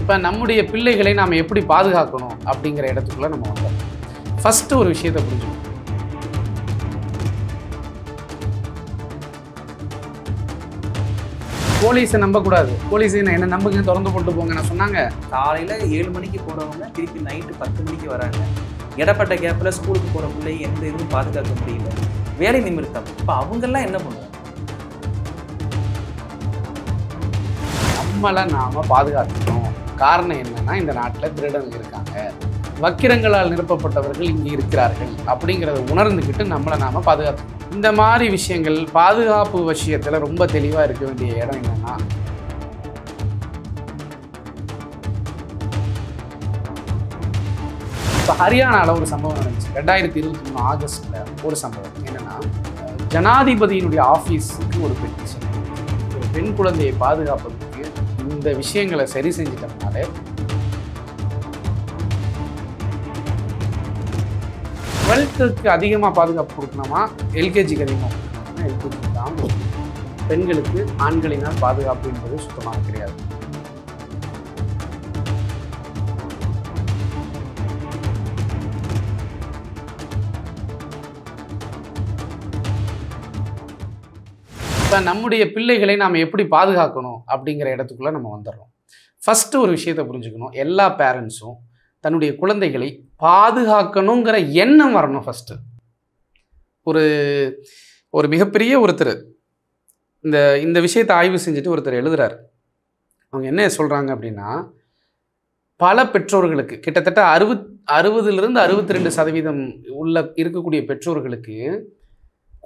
இப்போ நம்முடைய பிள்ளைகளை நாம் எப்படி பாதுகாக்கணும் அப்படிங்கிற இடத்துக்குள்ள நம்ம வந்தோம். ஃபர்ஸ்ட் ஒரு விஷயத்தை புரிஞ்சுக்கணும். போலீஸை நம்பக்கூடாது. போலீஸை என்ன நம்புங்க, திறந்து போட்டு போங்க நான் சொன்னாங்க. காலையில் 7 மணிக்கு போகிறவங்க திருப்பி நைட்டு 10 மணிக்கு வராங்க. இடப்பட்ட கேப்பில் ஸ்கூலுக்கு போகிற பிள்ளை எந்த இதுவும் பாதுகாக்க முடியல. வேலை நிமிர்த்தம். இப்போ அவங்கெல்லாம் என்ன பண்ணுவோம்? நம்மளை நாம் பாதுகாக்கணும். காரணம் என்னன்னா, இந்த நாட்டில் திருடங்க இருக்காங்க, வக்கிரங்களால் நிரப்பப்பட்டவர்கள் இங்கே இருக்கிறார்கள் அப்படிங்கிறத உணர்ந்துக்கிட்டு நம்மளை நாம் பாதுகாக்கணும். இந்த மாதிரி விஷயங்கள் பாதுகாப்பு விஷயத்தில் ரொம்ப தெளிவாக இருக்க வேண்டிய இடம் என்னன்னா, இப்போ ஹரியானாவில் ஒரு சம்பவம் நடந்துச்சு. 2023 ஆகஸ்டில் ஒரு சம்பவம் என்னென்னா, ஜனாதிபதியினுடைய ஆஃபீஸுக்கு ஒரு பெட்டிஷன், ஒரு பெண் குழந்தையை பாதுகாப்பதற்கு இந்த விஷயங்களை சரி செஞ்சிட்டதுனால 12க்கு அதிகமாக பாதுகாப்பு கொடுக்கணுமா, எல்கேஜிக்கு அதிகமாக கொடுக்கணுமா? எல்கேஜிக்கு தான். பெண்களுக்கு ஆண்களினால் பாதுகாப்பு என்பது சுத்தமாக கிடையாது. இப்போ நம்முடைய பிள்ளைகளை நாம் எப்படி பாதுகாக்கணும் அப்படிங்கிற இடத்துக்குள்ளே நம்ம வந்துடுறோம். ஃபஸ்ட்டு ஒரு விஷயத்தை புரிஞ்சுக்கணும். எல்லா பேரண்ட்ஸும் தன்னுடைய குழந்தைகளை பாதுகாக்கணுங்கிற எண்ணம் வரணும். ஃபஸ்ட்டு ஒரு மிகப்பெரிய ஒருத்தர் இந்த விஷயத்தை ஆய்வு செஞ்சுட்டு ஒருத்தர் எழுதுகிறார். அவங்க என்ன சொல்கிறாங்க அப்படின்னா, பல பெற்றோர்களுக்கு கிட்டத்தட்ட 60லிருந்து 62% இருக்கக்கூடிய பெற்றோர்களுக்கு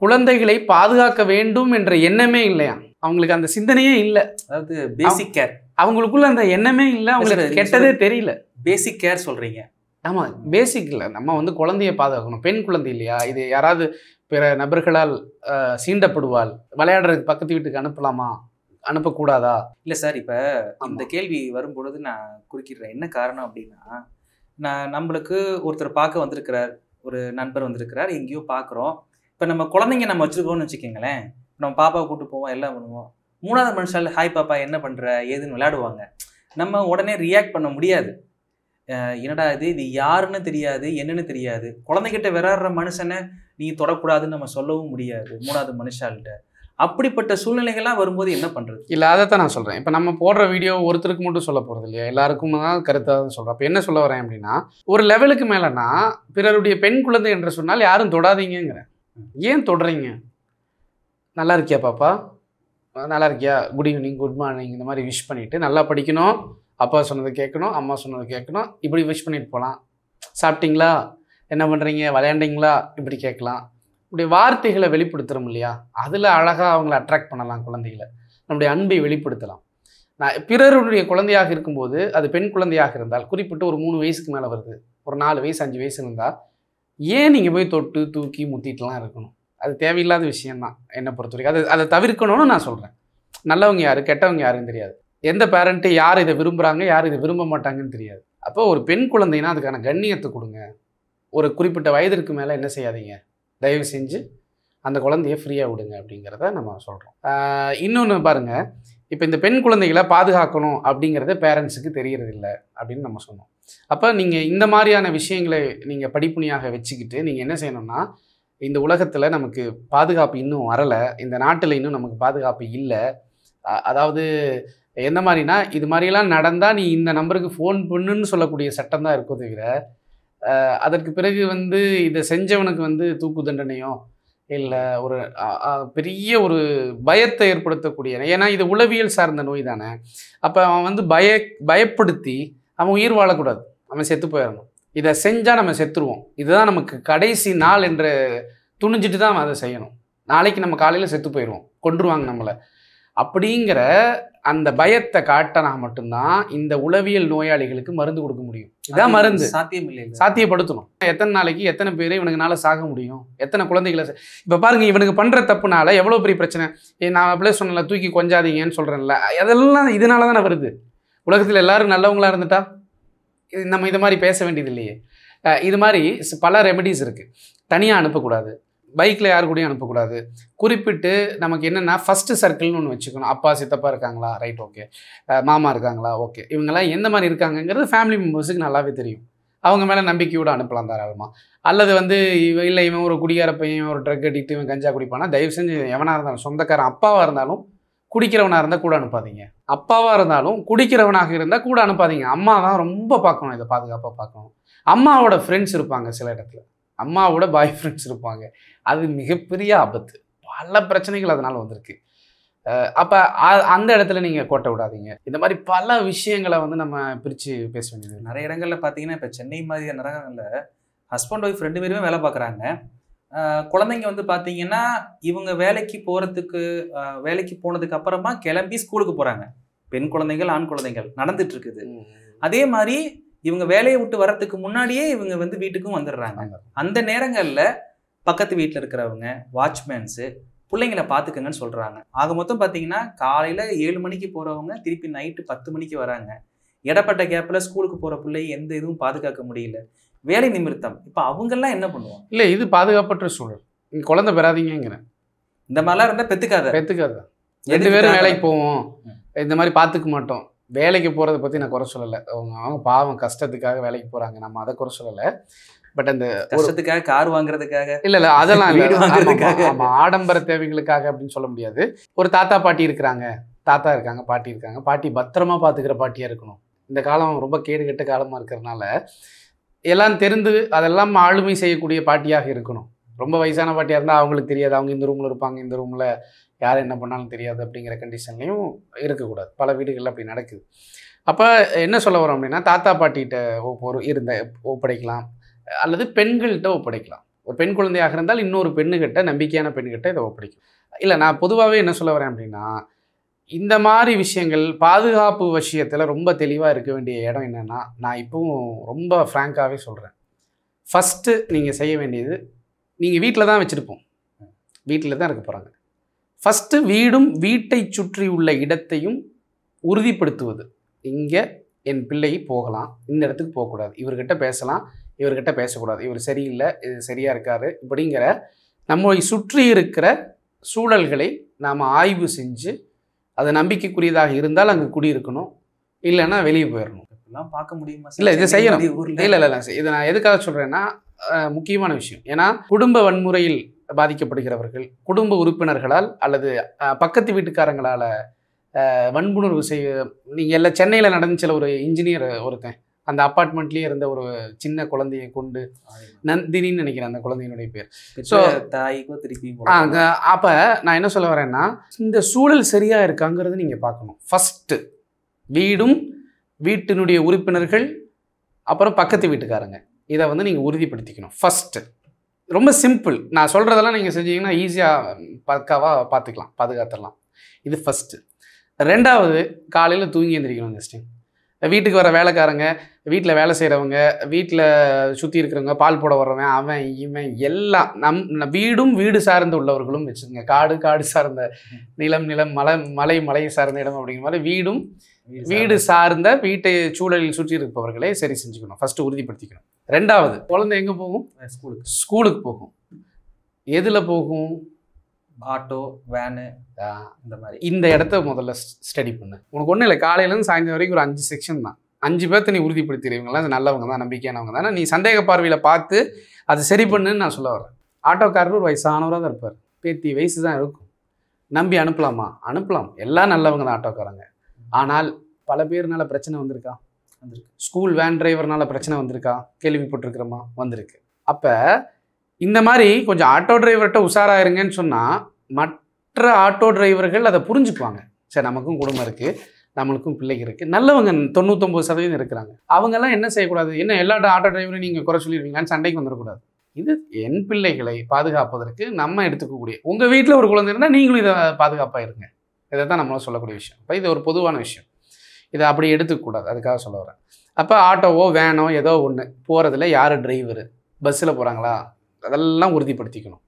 குழந்தைகளை பாதுகாக்க வேண்டும் என்ற எண்ணமே இல்லையா, அவங்களுக்கு அந்த சிந்தனையே இல்லை. அதாவது பேசிக் கேர், அவங்களுக்குள்ள அந்த எண்ணமே இல்லை, அவங்களுக்கு கெட்டதே தெரியல. பேசிக் கேர் சொல்கிறீங்க. ஆமாம், பேசிக் இல்லை. நம்ம குழந்தைய பாதுகாக்கணும். பெண் குழந்தை இல்லையா, இது யாராவது பிற நபர்களால் சீண்டப்படுவாள், விளையாடுறதுக்கு பக்கத்து வீட்டுக்கு அனுப்பலாமா, அனுப்பக்கூடாதா? இல்லை சார், இப்போ இந்த கேள்வி வரும்பொழுது நான் குறுக்கிடுறேன். என்ன காரணம் அப்படின்னா, நம்மளுக்கு ஒருத்தர் பார்க்க வந்திருக்கிறார், ஒரு நண்பர் வந்திருக்கிறார், எங்கேயோ பார்க்குறோம். இப்போ நம்ம குழந்தைங்க நம்ம வச்சுருக்கோம்னு வச்சுக்கோங்களேன், நம்ம பாப்பாவை கூப்பிட்டு போவோம், எல்லாம் பண்ணுவோம். 3வது மனுஷால் ஹாய் பாப்பா என்ன பண்ணுற ஏதுன்னு விளையாடுவாங்க. நம்ம உடனே ரியாக்ட் பண்ண முடியாது. என்னடா இது யாருன்னு தெரியாது, என்னன்னு தெரியாது. குழந்தைகிட்ட விளையாடுற மனுஷனை நீ தொடக்கூடாதுன்னு நம்ம சொல்லவும் முடியாது 3வது மனுஷால்கிட்ட. அப்படிப்பட்ட சூழ்நிலைகள்லாம் வரும்போது என்ன பண்ணுறது? இல்லை, அதைத்தான் நான் சொல்கிறேன். இப்போ நம்ம போடுற வீடியோ ஒருத்தருக்கு மட்டும் சொல்ல போகிறது இல்லையா, எல்லாருக்கும் தான் கருத்தாக தான் சொல்கிறேன். அப்போ என்ன சொல்ல வரேன் அப்படின்னா, ஒரு லெவலுக்கு மேலேனா பிறருடைய பெண் குழந்தை என்று சொன்னால் யாரும் தொடாதீங்கிறேன். ஏன் தொடுறீங்க? நல்லா இருக்கியா பாப்பா, நல்லா இருக்கியா, குட் ஈவினிங், குட் மார்னிங், இந்த மாதிரி விஷ் பண்ணிவிட்டு நல்லா படிக்கணும், அப்பா சொன்னதை கேட்கணும், அம்மா சொன்னதை கேட்கணும், இப்படி விஷ் பண்ணிட்டு போகலாம். சாப்பிட்டீங்களா, என்ன பண்ணுறீங்க, விளையாண்டிங்களா, இப்படி கேட்கலாம். இப்படி வார்த்தைகளை வெளிப்படுத்துகிறோம் இல்லையா, அதில் அழகாக அவங்கள அட்ராக்ட் பண்ணலாம். குழந்தைகளை நம்முடைய அன்பை வெளிப்படுத்தலாம். நான் பிறருடைய குழந்தையாக இருக்கும்போது, அது பெண் குழந்தையாக இருந்தால், குறிப்பிட்டு ஒரு 3 வயசுக்கு மேலே வருது, ஒரு 4 வயசு 5 வயசு இருந்தால், ஏன் நீங்கள் போய் தொட்டு தூக்கி முத்திட்டுலாம் இருக்கணும்? அது தேவையில்லாத விஷயந்தான் என்னை பொறுத்த வரைக்கும். அதை தவிர்க்கணும்னு நான் சொல்கிறேன். நல்லவங்க யார், கெட்டவங்க யாருன்னு தெரியாது. எந்த பேரண்ட்டு யார் இதை விரும்புகிறாங்க, யார் இதை விரும்ப மாட்டாங்கன்னு தெரியாது. அப்போ ஒரு பெண் குழந்தைன்னா அதுக்கான கண்ணியத்தை கொடுங்க. ஒரு குறிப்பிட்ட வயதிற்கு மேலே என்ன செய்யாதீங்க, தயவு செஞ்சு அந்த குழந்தைய ஃப்ரீயாக விடுங்க அப்படிங்கிறத நம்ம சொல்கிறோம். இன்னொன்று பாருங்கள், இப்போ இந்த பெண் குழந்தைகளை பாதுகாக்கணும் அப்படிங்கிறத பேரண்ட்ஸுக்கு தெரியறதில்லை அப்படின்னு நம்ம சொன்னோம். அப்போ நீங்கள் இந்த மாதிரியான விஷயங்களை நீங்கள் படிப்புணியாக வச்சுக்கிட்டு நீங்கள் என்ன செய்யணும்னா, இந்த உலகத்தில் நமக்கு பாதுகாப்பு இன்னும் வரலை, இந்த நாட்டில் இன்னும் நமக்கு பாதுகாப்பு இல்லை. அதாவது எந்த மாதிரினா, இது மாதிரியெல்லாம் நடந்தால் நீ இந்த நம்பருக்கு ஃபோன் பண்ணுன்னு சொல்லக்கூடிய சட்டம் தான் இருக்கும் தவிர, அதற்கு பிறகு இதை செஞ்சவனுக்கு தூக்கு தண்டனையோ இல்லை ஒரு பெரிய ஒரு பயத்தை ஏற்படுத்தக்கூடிய, ஏன்னா இது உளவியல் சார்ந்த நோய் தானே. அப்போ அவன் பயப்படுத்தி அவன் உயிர் வாழக்கூடாது, அவன் செத்து போயிடணும். இதை செஞ்சால் நம்ம செத்துருவோம், இதுதான் நமக்கு கடைசி நாள் என்று துணிஞ்சிட்டு தான் அதை செய்யணும். நாளைக்கு நம்ம காலையில் செத்து போயிடுவோம், கொன்றுவாங்க நம்மளை. அப்படிங்கிற அந்த பயத்தை காட்டினா மட்டும்தான் இந்த உளவியல் நோயாளிகளுக்கு மருந்து கொடுக்க முடியும். இதான் மருந்து. சாத்தியம் இல்லை, சாத்தியப்படுத்தணும். எத்தனை நாளைக்கு எத்தனை பேர் இவனுக்குனால சாக முடியும், எத்தனை குழந்தைகளை. இப்போ பாருங்கள், இவனுக்கு பண்ணுற தப்புனால எவ்வளோ பெரிய பிரச்சனை. நான் அப்படியே சொன்னல, தூக்கி கொஞ்சாதீங்கன்னு சொல்கிறேன்ல, அதெல்லாம் இதனால தானே வருது. உலகத்தில் எல்லாரும் நல்லவங்களாக இருந்துட்டா நம்ம இது மாதிரி பேச வேண்டியது இல்லையே. இது மாதிரி பல ரெமெடிஸ் இருக்குது. தனியாக அனுப்பக்கூடாது, பைக்கில் யாரு கூடயும் அனுப்பக்கூடாது. குறிப்பிட்டு நமக்கு என்னென்னா ஃபஸ்ட்டு சர்க்கிள்னு ஒன்று வச்சுக்கணும். அப்பா சித்தப்பா இருக்காங்களா, ரைட், ஓகே. மாமா இருக்காங்களா, ஓகே. இவங்கெல்லாம் எந்த மாதிரி இருக்காங்கங்கிறது ஃபேமிலி மெம்பர்ஸுக்கு நல்லாவே தெரியும். அவங்க மேலே நம்பிக்கையோடு அனுப்பலாம் தாராளமாக. அல்லது வந்து இவன் ஒரு குடிகார பையன், ஒரு ட்ரக் அடிக்ட், இவன் கஞ்சா குடிப்பானா, தயவு செஞ்சு எவனாக இருந்தாலும், சொந்தக்காரன் அப்பாவாக இருந்தாலும் குடிக்கிறவனாக இருந்தால் கூட அனுப்பாதீங்க. அப்பாவாக இருந்தாலும் குடிக்கிறவனாக இருந்தால் கூட அனுப்பாதீங்க. அம்மா தான் ரொம்ப பார்க்கணும், இதை பாதுகாப்பாக பார்க்கணும். அம்மாவோட ஃப்ரெண்ட்ஸ் இருப்பாங்க சில இடத்துல, அம்மாவோட பாய் ஃப்ரெண்ட்ஸ் இருப்பாங்க. அது மிகப்பெரிய ஆபத்து. பல பிரச்சனைகள் அதனால் வந்திருக்கு. அப்போ அந்த இடத்துல நீங்கள் கோட்டை விடாதீங்க. இந்த மாதிரி பல விஷயங்களை வந்து நம்ம பிரித்து பேச வேண்டியது. நிறைய இடங்களில் பார்த்தீங்கன்னா, இப்போ சென்னை மாதிரியான நகரங்களில் ஹஸ்பண்ட் ஒய்ஃப் 2 பேருமே வேலை பார்க்குறாங்க. குழந்தைங்க வந்து பார்த்தீங்கன்னா, இவங்க வேலைக்கு போனதுக்கு அப்புறமா கிளம்பி ஸ்கூலுக்கு போகிறாங்க. பெண் குழந்தைகள், ஆண் குழந்தைகள் நடந்துட்டு இருக்குது. அதே மாதிரி இவங்க வேலையை விட்டு வர்றதுக்கு முன்னாடியே இவங்க வந்து வீட்டுக்கும் வந்துடுறாங்க. அந்த நேரங்களில் பக்கத்து வீட்டில் இருக்கிறவங்க, வாட்ச்மேன்ஸு, பிள்ளைங்களை பார்த்துக்கங்கன்னு சொல்கிறாங்க. ஆக மொத்தம் பார்த்தீங்கன்னா, காலையில் 7 மணிக்கு போகிறவங்க திருப்பி நைட்டு 10 மணிக்கு வராங்க. இடப்பட்ட கேப்பில் ஸ்கூலுக்கு போகிற பிள்ளையை எந்த இதுவும் பாதுகாக்க முடியல. வேலை நிமித்தம். இப்போ அவங்கெல்லாம் என்ன பண்ணுவாங்க? இல்லை, இது பாதுகாப்பற்ற சூழல். நீங்கள் குழந்தை பெறாதீங்கிறேன். இந்த மாதிரிலாம் இருந்தால் பெற்றுக்காத 2 பேரும் வேலைக்கு போவோம், இந்த மாதிரி பார்த்துக்க மாட்டோம். வேலைக்கு போகிறத பற்றி நான் குறை சொல்லலை. அவங்க பாவம் கஷ்டத்துக்காக வேலைக்கு போகிறாங்க, நம்ம அதை குறை சொல்லலை. பட் அந்த கஷ்டத்துக்காக, கார் வாங்குறதுக்காக இல்லை அதெல்லாம் வீடு வாங்குறதுக்காக, ஆடம்பர தேவைகளுக்காக அப்படின்னு சொல்ல முடியாது. ஒரு தாத்தா பாட்டி இருக்காங்க, பாட்டி இருக்காங்க. பாட்டி பத்திரமா பார்த்துக்கிற பாட்டியாக இருக்கணும். இந்த காலம் ரொம்ப கேடுகெட்ட காலமாக இருக்கிறதுனால எல்லாம் தெரிந்து அதெல்லாம் ஆளுமை செய்யக்கூடிய பாட்டியாக இருக்கணும். ரொம்ப வயசான பாட்டியாக இருந்தால் அவங்களுக்கு தெரியாது, அவங்க இந்த ரூமில் இருப்பாங்க, இந்த ரூமில் யார் என்ன பண்ணாலும் தெரியாது அப்படிங்கிற கண்டிஷன்லையும் இருக்கக்கூடாது. பல வீடுகளில் அப்படி நடக்குது. அப்போ என்ன சொல்ல வரோம் அப்படின்னா, தாத்தா பாட்டிகிட்ட ஒப்படைக்கலாம், அல்லது பெண்கள்கிட்ட ஒப்படைக்கலாம். ஒரு பெண் குழந்தையாக இருந்தால் இன்னொரு பெண்ணுகிட்ட, நம்பிக்கையான பெண்ணுகிட்ட இதை ஒப்படைக்கும். இல்லை, நான் பொதுவாகவே என்ன சொல்ல வரேன் அப்படின்னா, இந்த மாதிரி விஷயங்கள் பாதுகாப்பு விஷயத்தில் ரொம்ப தெளிவாக இருக்க வேண்டிய இடம் என்னென்னா, நான் இப்போவும் ரொம்ப ஃப்ராங்காகவே சொல்கிறேன். ஃபஸ்ட்டு நீங்கள் செய்ய வேண்டியது, நீங்கள் வீட்டில் தான் வச்சுருப்போம், வீட்டில் தான் இருக்க போகிறாங்க. ஃபஸ்ட்டு வீடும் வீட்டை சுற்றி உள்ள இடத்தையும் உறுதிப்படுத்துவது. இங்கே என் பிள்ளை போகலாம், இந்த இடத்துக்கு போகக்கூடாது, இவர்கிட்ட பேசலாம், இவர்கிட்ட பேசக்கூடாது, இவர் சரியில்லை, இது சரியாக இருக்காரு, இப்படிங்கிற நம்மை சுற்றி இருக்கிற சூழல்களை நாம் ஆய்வு செஞ்சு, அது நம்பிக்கைக்குரியதாக இருந்தால் அங்கே குடியிருக்கணும், இல்லைன்னா வெளியே போயிடணும். இப்பெல்லாம் பார்க்க முடியுமா? இல்லை, இதை செய்யணும். இல்லை, இதை நான் எதுக்காக சொல்கிறேன்னா, முக்கியமான விஷயம். ஏன்னா குடும்ப வன்முறையில் பாதிக்கப்படுகிறவர்கள், குடும்ப உறுப்பினர்களால் அல்லது பக்கத்து வீட்டுக்காரங்களால் வன்புணர்வு நீங்கள் எல்லாம் சென்னையில் நடந்துச்சில ஒரு இன்ஜினியர் ஒருத்தன் அந்த அப்பார்ட்மெண்ட்லேயே இருந்த ஒரு சின்ன குழந்தையை கொண்டு, நந்தினின்னு நினைக்கிறேன் அந்த குழந்தையினுடைய பேர். ஸோ தாய்க்கோ திருப்பி அப்போ நான் என்ன சொல்ல வரேன்னா, இந்த சூழல் சரியாக இருக்காங்கிறது நீங்கள் பார்க்கணும். ஃபஸ்ட்டு வீடும் வீட்டினுடைய உறுப்பினர்கள், அப்புறம் பக்கத்து வீட்டுக்காரங்க, இதை வந்து நீங்கள் உறுதிப்படுத்திக்கணும். ஃபஸ்ட்டு ரொம்ப சிம்பிள். நான் சொல்கிறதெல்லாம் நீங்கள் செஞ்சீங்கன்னா ஈஸியாக பக்காவாக பார்த்துக்கலாம், பாதுகாத்துடலாம். இது ஃபஸ்ட்டு. 2வது, காலையில் தூங்கி எழுந்திரிக்கணும். நெக்ஸ்ட்டு வீட்டுக்கு வர வேலைக்காரங்க, வீட்டில் வேலை செய்கிறவங்க, வீட்டில் சுற்றி இருக்கிறவங்க, பால் போட வர்றவன், அவன் இவன் எல்லாம் வீடும் வீடு சார்ந்து உள்ளவர்களும் வச்சுக்கோங்க. காடு சார்ந்த, நிலம் மலை சார்ந்த இடம் அப்படிங்கிற மாதிரி வீடும் வீடு சார்ந்த வீட்டை சூழலில் சுற்றி இருப்பவர்களே சரி செஞ்சுக்கணும். ஃபஸ்ட்டு உறுதிப்படுத்திக்கணும். 2வது, குழந்தை எங்கே போகும்? ஸ்கூலுக்கு போகும். எதில் போகும்? ஆட்டோ, வேனு, இந்த மாதிரி. இந்த இடத்த முதல்ல ஸ்டடி பண்ணு. உனக்கு ஒன்றும் இல்லை, காலையிலேருந்து சாயந்தரம் வரைக்கும் ஒரு 5 செக்ஷன் தான். 5 பேர்த்த நீ உறுதிப்படுத்திடுவீங்களா, நல்லவங்க தான், நம்பிக்கையானவங்க தானே, நீ சந்தேக பார்வையில் பார்த்து அது சரி பண்ணுன்னு நான் சொல்ல வரேன். ஆட்டோக்காரர் ஒரு வயசானவராக தான் இருப்பார், பேத்தி வயசு தான் இருக்கும். நம்பி அனுப்பலாமா? அனுப்பலாம். எல்லாம் நல்லவங்க தான் ஆட்டோக்காரங்க. ஆனால் பல பேர்னால பிரச்சனை வந்திருக்கா? வந்திருக்கு. ஸ்கூல் வேன் டிரைவர்னால பிரச்சனை வந்திருக்கா? கேள்விப்பட்டிருக்கிறோமா? வந்திருக்கு. அப்போ இந்த மாதிரி கொஞ்சம் ஆட்டோ டிரைவர்கிட்ட உஷாராக இருங்கன்னு சொன்னால் மற்ற ஆட்டோ டிரைவர்கள் அதை புரிஞ்சுக்குவாங்க. சரி, நமக்கும் குடும்பம் இருக்குது, நம்மளுக்கும் பிள்ளைங்க இருக்குது, நல்லவங்க 99% இருக்கிறாங்க. அவங்கெல்லாம் என்ன செய்யக்கூடாது? என்ன எல்லா ஆட்டோ டிரைவரும் நீங்கள் குறை சொல்லிடுவீங்களான்னு சண்டைக்கு வந்துடக்கூடாது. இது என் பிள்ளைகளை பாதுகாப்பதற்கு நம்ம எடுத்துக்கக்கூடிய, உங்கள் வீட்டில் ஒரு குழந்தை இருந்தால் நீங்களும் இதை பாதுகாப்பாக இருங்க. இதை தான் நம்மளும் சொல்லக்கூடிய விஷயம். இப்போ இது ஒரு பொதுவான விஷயம், இதை அப்படி எடுத்துக்கக்கூடாது, அதுக்காக சொல்ல வரேன். அப்போ ஆட்டோவோ வேனோ ஏதோ ஒன்று போகிறதுல யார் டிரைவரு, பஸ்ஸில் போகிறாங்களா, அதெல்லாம் உறுதிப்படுத்திக்கணும்.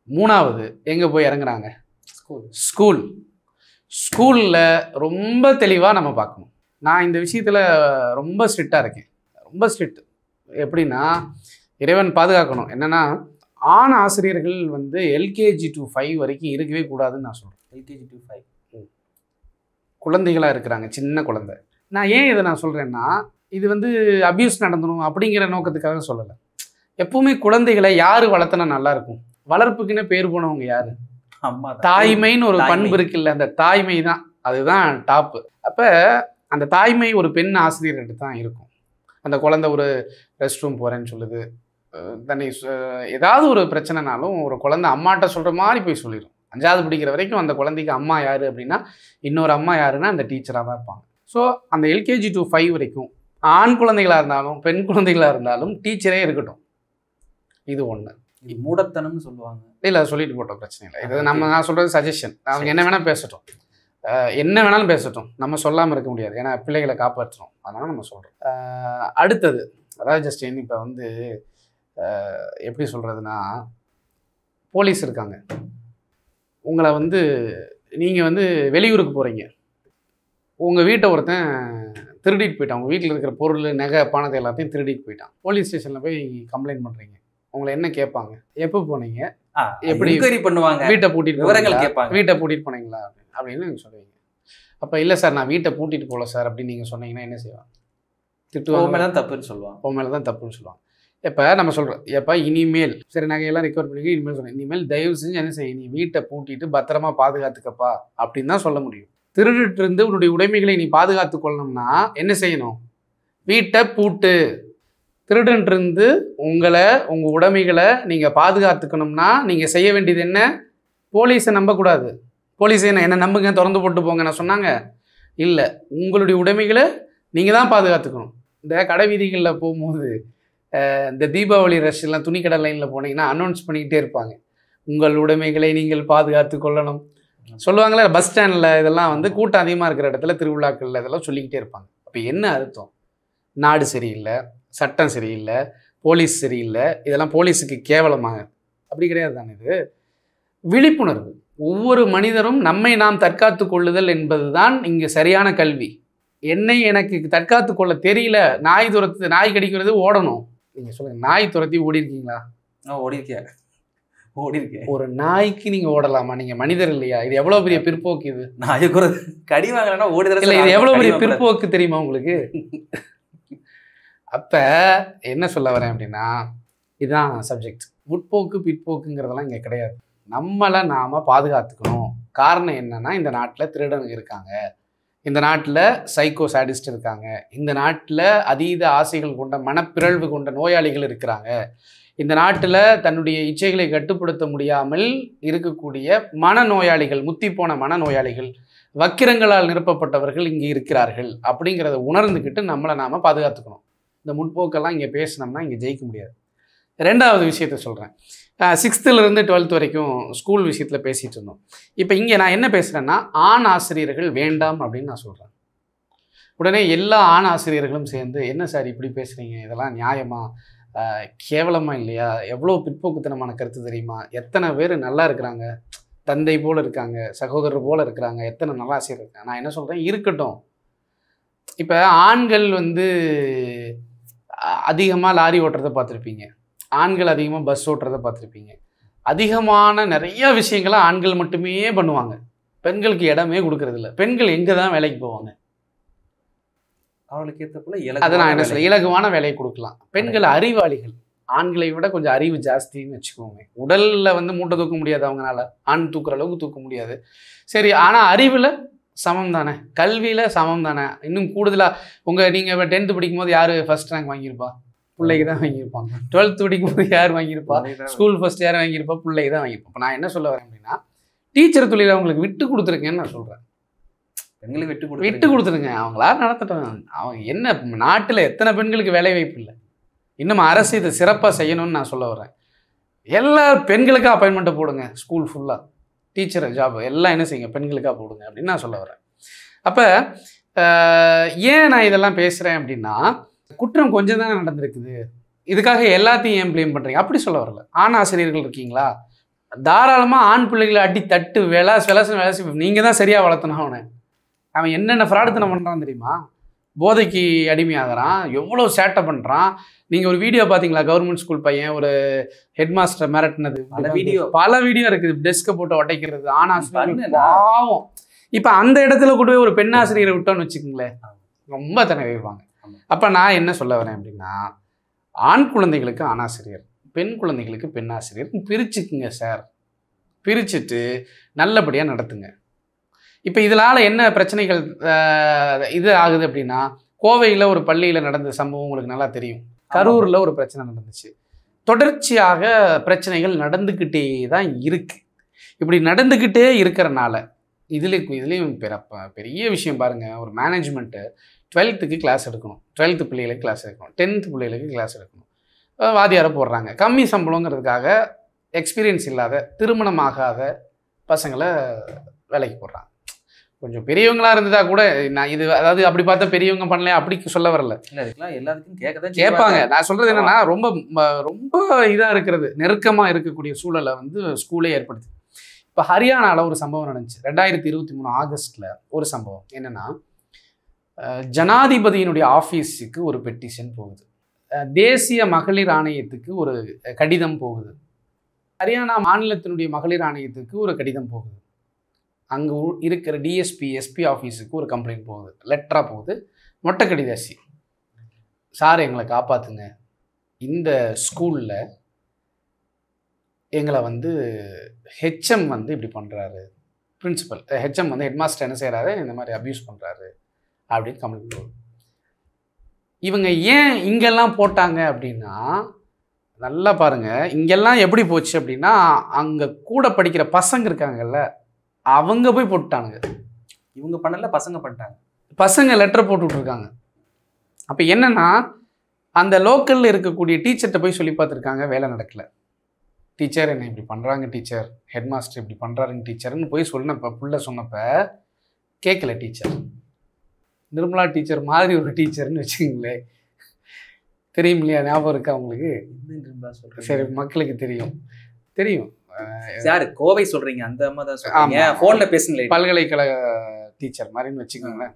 3வது, எங்கே போய் இறங்குறாங்க? ஸ்கூலில் ரொம்ப தெளிவாக நம்ம பார்க்கணும். நான் இந்த விஷயத்தில் ரொம்ப ஸ்ட்ரிக்டாக இருக்கேன், ரொம்ப ஸ்ட்ரிக்ட். எப்படின்னா, இறைவன் பாதுகாக்கணும். என்னென்னா, ஆண் ஆசிரியர்கள் வந்து எல்கேஜி டு 5 வரைக்கும் இருக்கவே கூடாதுன்னு நான் சொல்கிறேன். எல்கேஜி டு 5 குழந்தைகளாக இருக்கிறாங்க, சின்ன குழந்தை. நான் ஏன் இதை நான் சொல்கிறேன்னா, இது வந்து அபியூஸ் நடந்தணும் அப்படிங்கிற நோக்கத்துக்காக சொல்லலை. எப்பவுமே குழந்தைகளை யார் வளர்த்தனா நல்லா இருக்கும்? வளர்ப்புக்குன்னு பேர் போனவங்க யாரு? அம்மா. தாய்மைன்னு ஒரு பண்பு இருக்குல்ல, அந்த தாய்மை தான், அதுதான் டாப்பு. அப்போ அந்த தாய்மை ஒரு பெண் ஆசிரியர்கிட்ட தான் இருக்கும். அந்த குழந்தை ஒரு ரெஸ்ட் ரூம் போகிறேன்னு சொல்லுது, தன்னை ஏதாவது ஒரு பிரச்சனைனாலும் ஒரு குழந்தை அம்மாட்ட சொல்கிற மாதிரி போய் சொல்லிடும். 5வது படிக்கிற வரைக்கும் அந்த குழந்தைக்கு அம்மா யார் அப்படின்னா, இன்னொரு அம்மா யாருன்னா அந்த டீச்சராக தான் இருப்பாங்க. ஸோ அந்த எல்கேஜி டு 5 வரைக்கும் ஆண் குழந்தைகளாக இருந்தாலும் பெண் குழந்தைகளாக இருந்தாலும் டீச்சரே இருக்கட்டும். இது ஒன்று. இது மூடத்தனம்னு சொல்லுவாங்க. இல்லை, சொல்லிட்டு போட்டோம், பிரச்சனை இல்லை. இது நான் சொல்கிறது சஜஷன். அவங்க என்ன வேணால் பேசட்டும், என்ன வேணாலும் பேசட்டும், நம்ம சொல்லாமல் இருக்க முடியாது. ஏன்னா பிள்ளைகளை காப்பாற்றணும், அதனால் நம்ம சொல்கிறோம். அடுத்தது, அதாவது ஜஸ்ட் இப்போ வந்து எப்படி சொல்கிறதுனா, போலீஸ் இருக்காங்க, உங்களை வந்து நீங்கள் வந்து வெளியூருக்கு போகிறீங்க, உங்கள் வீட்டை ஒருத்தன் திருடிட்டு போயிட்டான், உங்கள் வீட்டில் இருக்கிற பொருள் நகை பணத்தை எல்லாத்தையும் திருடிட்டு போயிட்டான். போலீஸ் ஸ்டேஷனில் போய் கம்ப்ளைண்ட் பண்ணுறீங்க. உங்களை என்ன கேட்பாங்க? எப்போ போனீங்க, எப்படி பண்ணுவாங்க, வீட்டை பூட்டிட்டு விவரங்கள் கேட்பாங்க, வீட்டை பூட்டிட்டு போனீங்களா அப்படின்னு நீங்கள் சொல்லுவீங்க. அப்போ இல்லை சார் நான் வீட்டை பூட்டிட்டு போகல சார் அப்படின்னு நீங்கள் சொன்னீங்கன்னா என்ன செய்வாங்க? திட்டுவாங்க, மேலே தான் தப்புன்னு சொல்லுவாங்க. உன் மேலே தான் தப்புன்னு சொல்லுவாங்க. இப்போ நம்ம சொல்கிறோம், எப்போ இனிமேல் சரி நகையெல்லாம் ரெக்கவர் பண்ணி இனிமேல் சொன்னேன், இனிமேல் தயவு செஞ்சு என்ன செய்ய, நீ வீட்டை பூட்டிட்டு பத்திரமா பாதுகாத்துக்கப்பா அப்படின்னு தான் சொல்ல முடியும். திருடிட்டு இருந்து உன்னுடைய உடைமைகளை நீ பாதுகாத்து கொள்ளணும்னா என்ன செய்யணும்? வீட்டை பூட்டு. திருடன்றிருந்து உங்கள் உடைமைகளை நீங்கள் பாதுகாத்துக்கணும்னா நீங்கள் செய்ய வேண்டியது என்ன? போலீஸை நம்பக்கூடாது. போலீஸை என்ன நம்புங்க, திறந்து போட்டு போங்க நான் சொன்னாங்க? இல்லை, உங்களுடைய உடைமைகளை நீங்கள் தான் பாதுகாத்துக்கணும். இந்த கடை வீதிகளில் போகும்போது இந்த தீபாவளி ரஷ் எல்லாம் துணி கடை லைனில் போனீங்கன்னா அனௌன்ஸ் பண்ணிக்கிட்டே இருப்பாங்க, உங்கள் உடைமைகளை நீங்கள் பாதுகாத்து கொள்ளணும் சொல்லுவாங்களே. பஸ் ஸ்டாண்டில் இதெல்லாம் வந்து கூட்டம் அதிகமாக இருக்கிற இடத்துல, திருவிழாக்களில் இதெல்லாம் சொல்லிக்கிட்டே இருப்பாங்க. அப்போ என்ன அர்த்தம்? நாடு சரியில்லை, சட்டம் சரியில்லை, போலீஸ் சரியில்லை, இதெல்லாம் போலீஸுக்கு கேவலமாக? அப்படி கிடையாது தானே. இது விழிப்புணர்வு. ஒவ்வொரு மனிதரும் நம்மை நாம் தற்காத்து கொள்ளுதல் என்பது தான் இங்கே சரியான கல்வி. என்னை எனக்கு தற்காத்து கொள்ள தெரியல, நாய் கடிக்கிறது ஓடணும். நீங்கள் சொல்லுங்கள், நாய் துரத்தி ஓடி இருக்கீங்களா? ஓடிருக்கேன். ஒரு நாய்க்கு நீங்கள் ஓடலாமா? நீங்கள் மனிதர் இல்லையா? இது எவ்வளோ பெரிய பிற்போக்கு! இது நாய்க்கு கடி வாங்கினா ஓடி இல்லை, இது எவ்வளோ பெரிய பிற்போக்கு தெரியுமா உங்களுக்கு? அப்போ என்ன சொல்ல வரேன் அப்படின்னா, இதுதான் சப்ஜெக்ட். முற்போக்கு பிற்போக்குங்கிறதெல்லாம் இங்கே கிடையாது. நம்மளை நாம் பாதுகாத்துக்கணும். காரணம் என்னன்னா, இந்த நாட்டில் திருடனுங்க இருக்காங்க, இந்த நாட்டில் சைக்கோ சாடிஸ்ட் இருக்காங்க, இந்த நாட்டில் அதீத ஆசைகள் கொண்ட மனப்பிறழ்வு கொண்ட நோயாளிகள் இருக்கிறாங்க, இந்த நாட்டில் தன்னுடைய இச்சைகளை கட்டுப்படுத்த முடியாமல் இருக்கக்கூடிய மனநோயாளிகள், முத்திப்போன மனநோயாளிகள், வக்கிரங்களால் நிரப்பப்பட்டவர்கள் இங்கே இருக்கிறார்கள். அப்படிங்கிறத உணர்ந்துக்கிட்டு நம்மளை நாம் பாதுகாத்துக்கணும். இந்த முற்போக்கெல்லாம் இங்கே பேசினோம்னா இங்கே ஜெயிக்க முடியாது. 2வது விஷயத்த சொல்கிறேன். 6th-லேருந்து 12th வரைக்கும் ஸ்கூல் விஷயத்தில் பேசிகிட்டு இருந்தோம். இப்போ இங்கே நான் என்ன பேசுகிறேன்னா, ஆண் ஆசிரியர்கள் வேண்டாம் அப்படின்னு நான் சொல்கிறேன். உடனே எல்லா ஆண் ஆசிரியர்களும் சேர்ந்து, என்ன சார் இப்படி பேசுகிறீங்க, இதெல்லாம் நியாயமா, கேவலமாக இல்லையா, எவ்வளோ பிற்போக்குத்தனமான கருத்து தெரியுமா, எத்தனை பேர் நல்லா இருக்கிறாங்க, தந்தை போல் இருக்காங்க, சகோதரர் போல் இருக்கிறாங்க, எத்தனை நல்லா ஆசிரியர் இருக்காங்க. நான் என்ன சொல்கிறேன், இருக்கட்டும். இப்போ ஆண்கள் வந்து அதிகமாக லாரி ஓட்டுறதை பார்த்துருப்பீங்க, ஆண்கள் அதிகமாக பஸ் ஓட்டுறதை பார்த்துருப்பீங்க, அதிகமான நிறைய விஷயங்களை ஆண்கள் மட்டுமே பண்ணுவாங்க, பெண்களுக்கு இடமே கொடுக்கறதில்ல. பெண்கள் எங்கே தான் வேலைக்கு போவாங்க? அவளுக்கு ஏற்ற போல அதை நான் என்ன சொல்ல, இலகுவான வேலையை கொடுக்கலாம். பெண்கள் அறிவாளிகள், ஆண்களை விட கொஞ்சம் அறிவு ஜாஸ்தின்னு வச்சுக்கோங்க. உடலில் வந்து மூட்டை தூக்க முடியாது அவங்களால, ஆண் தூக்குற அளவுக்கு தூக்க முடியாது, சரி. ஆனால் அறிவில் சமம் தானே, கல்வியில் சமம் தானே. இன்னும் கூடுதலாக நீங்கள் 10th படிக்கும்போது யார் ஃபஸ்ட் ரேங்க் வாங்கியிருப்பா? பிள்ளைக்கு தான் வாங்கியிருப்பாங்க. 12th படிக்கும்போது யார் வாங்கியிருப்பா? ஸ்கூல் ஃபஸ்ட் யார் வாங்கியிருப்பா? பிள்ளைக்கு தான் வாங்கியிருப்பா. இப்போ நான் என்ன சொல்ல வரேன் அப்படின்னா, டீச்சர் தொழிலை அவங்களுக்கு விட்டு கொடுத்துருக்கேன்னு நான் சொல்கிறேன். பெண்களுக்கு விட்டு கொடுத்துருங்க, அவங்களா நடத்தட்டும். அவங்க என்ன, நாட்டில் எத்தனை பெண்களுக்கு வேலை வாய்ப்பு இல்லை? இன்னும் அரசு இதை சிறப்பாக செய்யணும்னு நான் சொல்ல வரேன். எல்லா பெண்களுக்காக அப்பாயின்மெண்ட்டை போடுங்க, ஸ்கூல் ஃபுல்லாக டீச்சர் ஜாப் எல்லாம் என்ன செய்யுங்க, பெண்களுக்காக போடுங்க அப்படின்னு நான் சொல்ல வரேன். அப்போ ஏன் நான் இதெல்லாம் பேசுகிறேன் அப்படின்னா, குற்றம் கொஞ்சம் தானே நடந்திருக்குது, இதுக்காக எல்லாத்தையும் ஏன் ப்ளேம் பண்ணுறீங்க அப்படி சொல்ல வரல. ஆண் ஆசிரியர்கள் இருக்கீங்களா, தாராளமாக ஆண் பிள்ளைகளை அடி தட்டு விளாசு நீங்கள் தான் சரியாக வளர்த்தணும். அவன் என்னென்ன ஃப்ராடுத்தனம் பண்ணுறான் தெரியுமா? போதைக்கு அடிமையாகிறான், எவ்வளோ சேட்டை பண்ணுறான். நீங்கள் ஒரு வீடியோ பார்த்தீங்களா? கவர்மெண்ட் ஸ்கூல் பையன் ஒரு ஹெட் மாஸ்டர் மிரட்டினது பல வீடியோ இருக்குது. டெஸ்க்கை போட்டு உடைக்கிறது, ஆனாசிரியர் பாவம். இப்போ அந்த இடத்துல கூட ஒரு பெண் ஆசிரியரை விட்டோன்னு வச்சுக்கோங்களேன், ரொம்ப தனிவாங்க. அப்போ நான் என்ன சொல்ல வரேன் அப்படின்னா, ஆண் குழந்தைகளுக்கு ஆணாசிரியர், பெண் குழந்தைகளுக்கு பெண் ஆசிரியர் பிரிச்சுக்குங்க சார். பிரிச்சுட்டு நல்லபடியாக நடத்துங்க. இப்போ இதனால் என்ன பிரச்சனைகள் இது ஆகுது அப்படின்னா, கோவையில் ஒரு பள்ளியில் நடந்த சம்பவம் உங்களுக்கு நல்லா தெரியும். கரூரில் ஒரு பிரச்சனை நடந்துச்சு. தொடர்ச்சியாக பிரச்சனைகள் நடந்துக்கிட்டே தான் இருக்குது. இப்படி நடந்துக்கிட்டே இருக்கிறனால இதுலேயும் பெரிய விஷயம் பாருங்கள். ஒரு மேனேஜ்மெண்ட்டு 12th கிளாஸ் எடுக்கணும், 12th பிள்ளைகளுக்கு கிளாஸ் எடுக்கணும், 10th பிள்ளைகளுக்கு கிளாஸ் எடுக்கணும். வாதியாரை போடுறாங்க. கம்மி சம்பளங்கிறதுக்காக எக்ஸ்பீரியன்ஸ் இல்லாத திருமணமாகாத பசங்களை வேலைக்கு போடுறாங்க. கொஞ்சம் பெரியவங்களா இருந்ததா கூட நான் இது அதாவது அப்படி பார்த்தா பெரியவங்க பண்ணல அப்படி சொல்ல வரல. எல்லாத்துக்கும் கேட்பாங்க. நான் சொல்றது என்னன்னா, ரொம்ப ரொம்ப இதாக இருக்கிறது, நெருக்கமாக இருக்கக்கூடிய சூழலை வந்து ஸ்கூலே ஏற்படுத்து. இப்போ ஹரியானாவில் ஒரு சம்பவம் நடந்துச்சு 2023 ஆகஸ்டில். ஒரு சம்பவம் என்னென்னா, ஜனாதிபதியினுடைய ஆஃபீஸுக்கு ஒரு பெட்டிஷன் போகுது, தேசிய மகளிர் ஆணையத்துக்கு ஒரு கடிதம் போகுது, ஹரியானா மாநிலத்தினுடைய மகளிர் ஆணையத்துக்கு ஒரு கடிதம் போகுது, அங்கே இருக்கிற டிஎஸ்பி எஸ்பி ஆஃபீஸுக்கு ஒரு கம்ப்ளைண்ட் போகுது, லெட்டராக போகுது, மொட்டை கடிதாசி. சார் எங்களை காப்பாற்றுங்க, இந்த ஸ்கூலில் எங்களை வந்து ஹெச்எம் வந்து இப்படி பண்ணுறாரு, பிரின்சிபல் ஹெச்எம் வந்து ஹெட்மாஸ்டர் என்ன செய்கிறாரு, இந்த மாதிரி அப்யூஸ் பண்ணுறாரு அப்படின்னு கம்ப்ளைண்ட் போகுது. இவங்க ஏன் இங்கெல்லாம் போட்டாங்க அப்படின்னா, நல்லா பாருங்கள், இங்கெல்லாம் எப்படி போச்சு அப்படின்னா, அங்கே கூட படிக்கிற பசங்க இருக்காங்கல்ல, அவங்க போய் போட்டுட்டானுங்க. இவங்க பண்ணல, பசங்க பண்ணிட்டாங்க. பசங்க லெட்டர் போட்டுட்ருக்காங்க. அப்போ என்னென்னா, அந்த லோக்கலில் இருக்கக்கூடிய டீச்சர்கிட்ட போய் சொல்லி பார்த்துருக்காங்க, வேலை நடக்கலை. டீச்சர் என்ன இப்படி பண்ணுறாங்க டீச்சர், ஹெட் மாஸ்டர் இப்படி பண்ணுறாருங்க டீச்சர்னு போய் சொன்னப்போ, புள்ள சொன்னப்போ கேட்கல டீச்சர். நிர்மலா டீச்சர் மாதிரி ஒரு டீச்சர்னு வச்சுக்கிங்களேன். தெரியும் இல்லையா? ஞாபகம் இருக்கா உங்களுக்கு? சரி, மக்களுக்கு தெரியும். யாரு கோவை சொல்றீங்க? அந்த அம்மா தான் சொல்றீங்க, ஃபோன்ல பேசுங்களே. பல்கலைக்கழக டீச்சர் மாதிரின்னு வச்சுக்கோங்களேன்.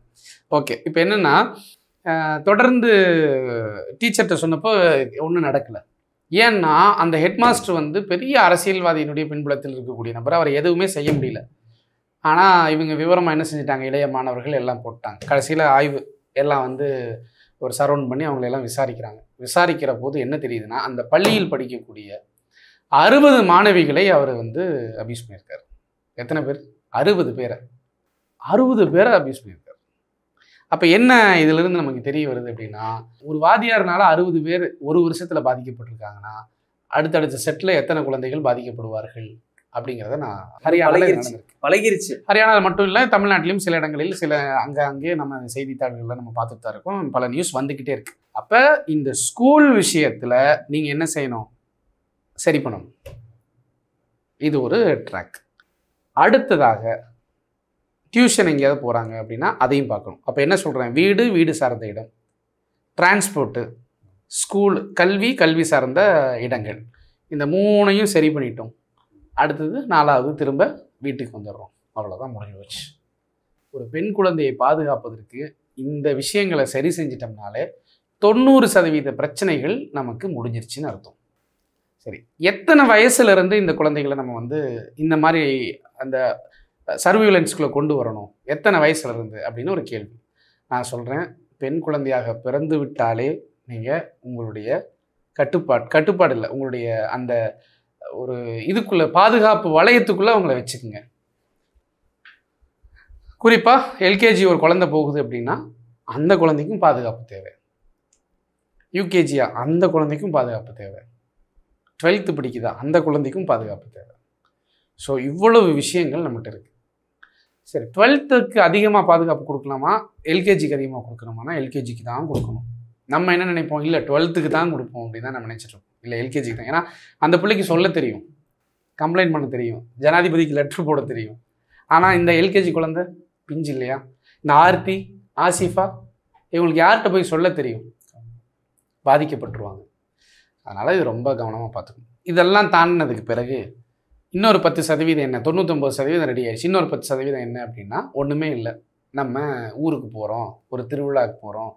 ஓகே, இப்போ என்னென்னா, தொடர்ந்து டீச்சர்கிட்ட சொன்னப்போ ஒன்றும் நடக்கலை. ஏன்னா அந்த ஹெட்மாஸ்டர் வந்து பெரிய அரசியல்வாதியினுடைய பின்புலத்தில் இருக்கக்கூடிய நபர், அவர் எதுவுமே செய்ய முடியல. ஆனால் இவங்க விவரமாக என்ன செஞ்சிட்டாங்க, இளைய மாணவர்கள் எல்லாம் போட்டாங்க. கடைசியில் ஆய்வு எல்லாம் வந்து ஒரு சரௌண்ட் பண்ணி அவங்களெல்லாம் விசாரிக்கிறாங்க. விசாரிக்கிற போது என்ன தெரியுதுன்னா, அந்த பள்ளியில் படிக்கக்கூடிய 60 மாணவிகளை அவர் வந்து அபியூஸ் பண்ணியிருக்காரு. எத்தனை பேர்? 60 பேரை 60 பேரை அபியூஸ் பண்ணியிருக்காரு. அப்போ என்ன இதிலிருந்து நமக்கு தெரிய வருது அப்படின்னா, ஒரு வாதியார்னால 60 பேர் ஒரு வருஷத்தில் பாதிக்கப்பட்டிருக்காங்கன்னா, அடுத்தடுத்த செட்டில் எத்தனை குழந்தைகள் பாதிக்கப்படுவார்கள் அப்படிங்கிறத நான் ஹரியானாவில் பழகிருச்சு. ஹரியானாவில் மட்டும் இல்லை, தமிழ்நாட்டிலும் சில இடங்களில் சில அங்கங்கே நம்ம செய்தித்தாள்களில் நம்ம பார்த்துட்டு தான் இருக்கோம். பல நியூஸ் வந்துக்கிட்டே இருக்குது. அப்போ இந்த ஸ்கூல் விஷயத்தில் நீங்கள் என்ன செய்யணும்? சரி பண்ணணும். இது ஒரு ட்ராக். அடுத்ததாக டியூஷன் எங்கேயாவது போகிறாங்க அப்படின்னா அதையும் பார்க்கணும். அப்போ என்ன சொல்கிறேன், வீடு சார்ந்த இடம், டிரான்ஸ்போர்ட்டு, ஸ்கூல், கல்வி சார்ந்த இடங்கள், இந்த 3ஐயும் சரி பண்ணிட்டோம். அடுத்தது 4வது திரும்ப வீட்டுக்கு வந்துடுறோம். அவ்வளோதான், முடிஞ்சு போச்சு. ஒரு பெண் குழந்தையை பாதுகாப்பதற்கு இந்த விஷயங்களை சரி செஞ்சிட்டோம்னாலே 90% பிரச்சனைகள் நமக்கு முடிஞ்சிருச்சுன்னு அர்த்தம். சரி, எத்தனை வயசுலேருந்து இந்த குழந்தைகளை நம்ம வந்து இந்த மாதிரி அந்த சர்வீலன்ஸ்குள்ளே கொண்டு வரணும், எத்தனை வயசுலேருந்து அப்படின்னு ஒரு கேள்வி. நான் சொல்கிறேன், பெண் குழந்தையாக பிறந்து விட்டாலே நீங்கள் உங்களுடைய கட்டுப்பாடு இல்லை, உங்களுடைய அந்த ஒரு இதுக்குள்ளே பாதுகாப்பு வளையத்துக்குள்ளே அவங்கள வச்சுக்குங்க. குறிப்பாக எல்கேஜி ஒரு குழந்தை போகுது அப்படின்னா அந்த குழந்தைக்கும் பாதுகாப்பு தேவை. யூகேஜியா அந்த குழந்தைக்கும் பாதுகாப்பு தேவை. 12th படிக்குதா அந்த குழந்தைக்கும் பாதுகாப்பு தேவை. ஸோ இவ்வளவு விஷயங்கள் நம்மகிட்ட இருக்குது. சரி, 12th அதிகமாக பாதுகாப்பு கொடுக்கலாமா, எல்கேஜிக்கு அதிகமாக கொடுக்கணுமானா எல்கேஜிக்கு தான் கொடுக்கணும். நம்ம என்ன நினைப்போம், இல்லை 12th தான் கொடுப்போம் அப்படின்னு தான் நம்ம நினச்சிட்ருக்கோம். இல்லை, எல்கேஜிக்கு தான். ஏன்னா அந்த பிள்ளைக்கு சொல்ல தெரியும், கம்ப்ளைண்ட் பண்ண தெரியும், ஜனாதிபதிக்கு லெட்ரு போட தெரியும். ஆனால் இந்த எல்கேஜி குழந்தை பிஞ்சு இல்லையா, இந்த ஆர்த்தி, ஆசிஃபா, இவங்களுக்கு யார்கிட்ட போய் சொல்ல தெரியும்? பாதிக்கப்பட்டுருவாங்க. அதனால் இது ரொம்ப கவனமாக பார்த்துக்கணும். இதெல்லாம் தாண்டினதுக்கு பிறகு இன்னொரு 10% என்ன, 99% ரெடி ஆயிடுச்சு. இன்னொரு 10% என்ன அப்படின்னா ஒன்றுமே இல்லை, நம்ம ஊருக்கு போகிறோம், ஒரு திருவிழாவுக்கு போகிறோம்,